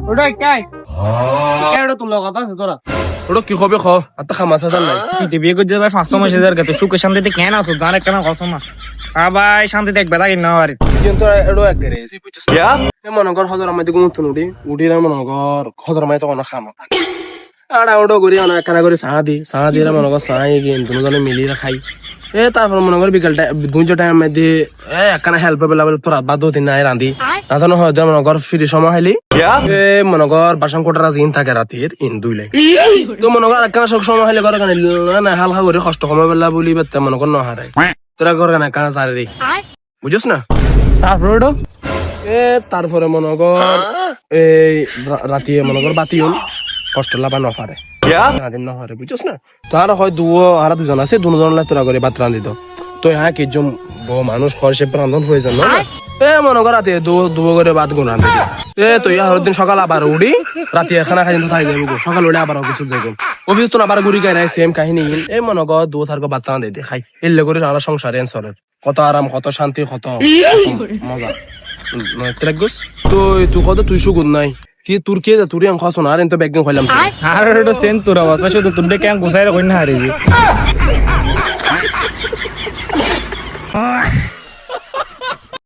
ওটা কাই ওটা তোর কথা আছে তোরা ওটা কি হবে খ আর তো খামাস হাজার নাই তুই বিয়ে করছিস ভাই 500 মাস গেছে সুখে শান্তিতে কেন আছো জানে কেন কসম না ভাই শান্তিতে এক বেলা কিনা পারি কিন্তু এডো এক করে এসি বুঝছিস এ মনে কর হজর আমাদের গুমত নুডি উডি রে মনে কর হজর মাই তো কোন খামা আড়া ওটো করি অনেক একখানা করে সাহা দিয়ে মনে কর সাহাই গিয়ে দুজনে মিলিয়ে খাই এ তারপর মনে কর বিকাল দুইটা টাইম মধ্যে একখানা হেল্প পেলাম তোরা বাদ দিন নাই রান্ধি রাঁধানো হয় মনে কর ফ্রি সময় হইলি এ মনে কর বাসন কোটারা জিন থাকে রাতের ইন দুইলে তো মনে কর একখানা সব সময় হইলে করে না হালকা করে কষ্ট কমে পেলা বলি বেতে মনে কর নহারে তোরা করে না কানা সারে রে বুঝছ না তারপর ওটা এ তারপরে মনে কর এই রাতে মনে কর বাতি কষ্ট লাভা নফারে নফারে বুঝছ না তার হয় আর দুজন আছে দুজন তোরা করে ভাত রাঁধিত তো হ্যাঁ কিছু মানুষ খরচে রান্ধন হয়ে যান না এ মনে কর রাতে দুবো করে ভাত গুণ রাঁধে এ তো আর দিন সকাল আবার উড়ি রাতে খানা খাই তো থাই যাবো সকাল উঠে আবার কিছু যাবো অফিস তো আবার গুড়ি খাই নাই সেম কাহিনী এই মনে কর দু সারকে ভাত রাঁধে দে খাই এলে করে সারা সংসার এনসরের কত আরাম কত শান্তি কত মজা তুই কত তুই সুগুন নাই কি তোর কে তোর অংশ শোনা আর তো ব্যাগ খাইলাম আর ওটা সেন তোর অবস্থা শুধু তোর কেন গুছাই রাখুন না হারিয়ে